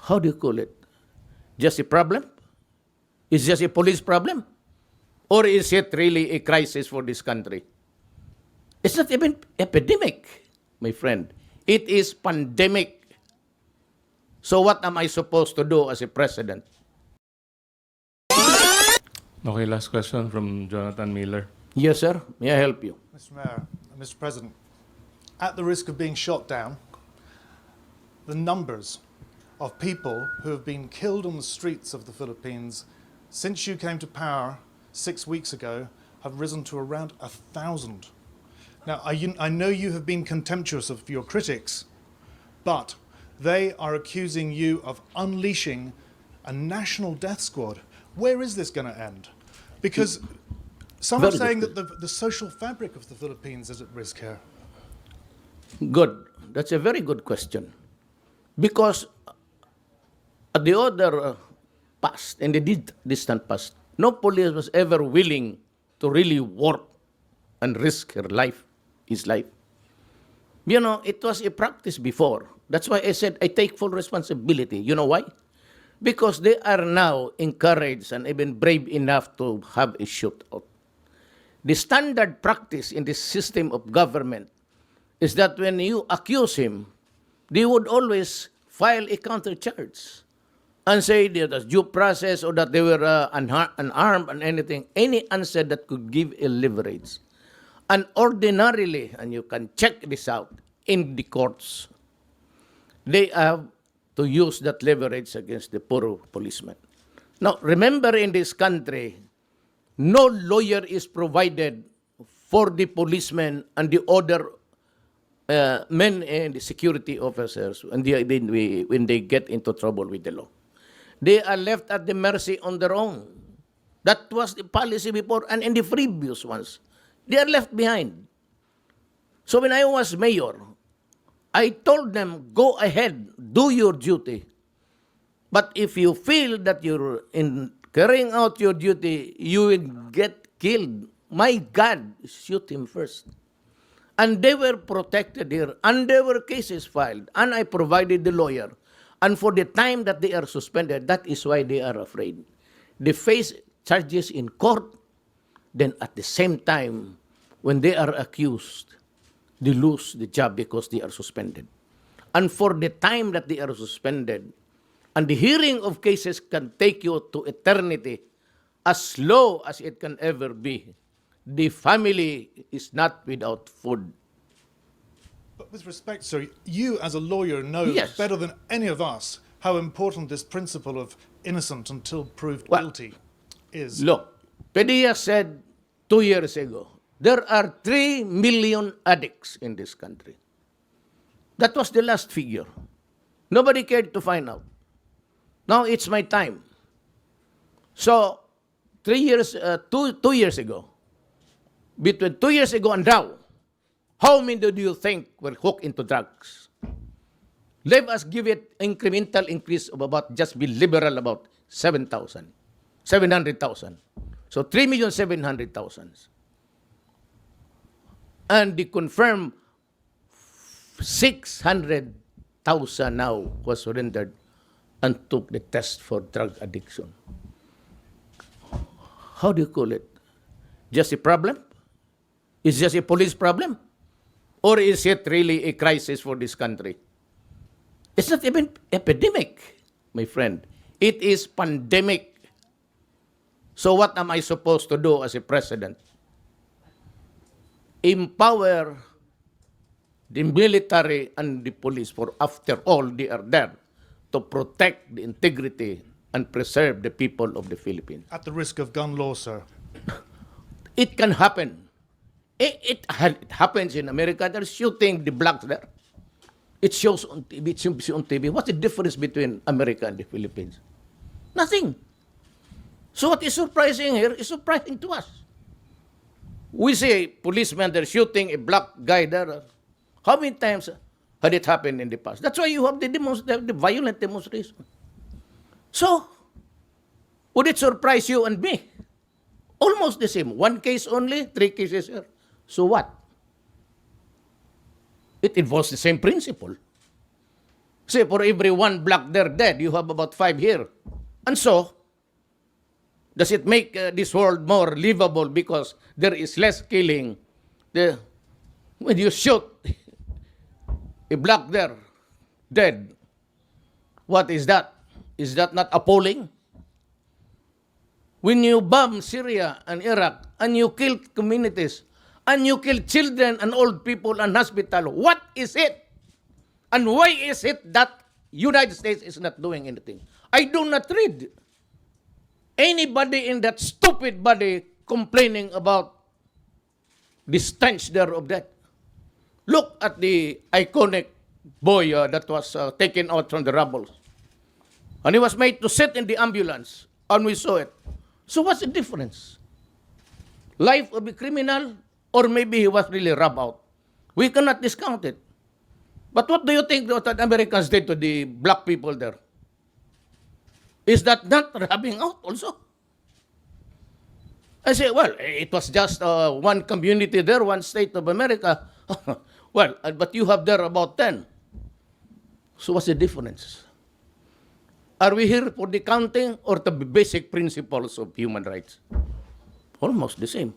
how do you call it? Just a problem? Is just a police problem? Or is it really a crisis for this country? It's not even epidemic, my friend. It is pandemic. So what am I supposed to do as a president? Okay, last question from Jonathan Miller. Yes, sir. May I help you? Mr. Mayor, Mr. President, at the risk of being shot down, the numbers of people who have been killed on the streets of the Philippines since you came to power 6 weeks ago have risen to around 1,000. Now, I know you have been contemptuous of your critics, but they are accusing you of unleashing a national death squad. Where is this going to end? Because some are saying that the social fabric of the Philippines is at risk here. Good. That's a very good question. Because at the other past, in the distant past, no police was ever willing to really work and risk his life. You know, it was a practice before. That's why I said I take full responsibility. You know why? Because they are now encouraged and even brave enough to have a shootout. The standard practice in this system of government is that when you accuse him, they would always file a countercharge and say that was due process or that they were unarmed and anything, any answer that could give a leverage. And ordinarily, and you can check this out, in the courts, they have to use that leverage against the poor policeman. Now, remember in this country, no lawyer is provided for the policemen and the other men and the security officers when they get into trouble with the law. They are left at the mercy on their own. That was the policy before, and in the previous ones, they are left behind. So when I was mayor, I told them, go ahead, do your duty. But if you feel that you're in carrying out your duty, you will get killed. My God, shoot him first. And they were protected here, and there were cases filed, and I provided the lawyer. And for the time that they are suspended, that is why they are afraid. They face charges in court, then at the same time, when they are accused, they lose the job because they are suspended. And for the time that they are suspended, and the hearing of cases can take you to eternity, as slow as it can ever be, the family is not without food. But with respect, sir, you as a lawyer know Yes. better than any of us how important this principle of innocent until proved guilty is. Look, Padilla said 2 years ago, there are 3 million addicts in this country. That was the last figure. Nobody cared to find out. Now it's my time. So, 2 years ago, between 2 years ago and now, how many do you think were hooked into drugs? Let us give it incremental increase of about, just be liberal about 700,000. So 3,700,000. And the confirmed 600,000 now was surrendered and took the test for drug addiction. How do you call it? Just a problem? Is just a police problem? Or is it really a crisis for this country? It's not even epidemic, my friend. It is pandemic. So what am I supposed to do as a president? Empower the military and the police, for after all, they are there to protect the integrity and preserve the people of the Philippines. At the risk of gun law, sir. It can happen. It happens in America. They're shooting the blacks there. It shows on TV. It shows on TV. What's the difference between America and the Philippines? Nothing. So what is surprising here is surprising to us. We see policemen, they're shooting a black guy there. How many times had it happened in the past? That's why you have the violent demonstration. So, would it surprise you and me? Almost the same. 1 case only, 3 cases here. So what? It involves the same principle. Say, for every one black there dead, you have about 5 here. And so, does it make this world more livable because there is less killing? When you shoot a black there dead, what is that? Is that not appalling? When you bomb Syria and Iraq and you kill communities and you kill children and old people and hospital, what is it? And why is it that United States is not doing anything? I do not read anybody in that stupid body complaining about the stench there of that. Look at the iconic boy that was taken out from the rubble. And he was made to sit in the ambulance, and we saw it. So what's the difference? Life of a criminal, or maybe he was really rubbed out. We cannot discount it. But what do you think that Americans did to the black people there? Is that not rubbing out also? I say, well, it was just one community there, one state of America. Well, but you have there about 10. So what's the difference? Are we here for the counting or the basic principles of human rights? Almost the same.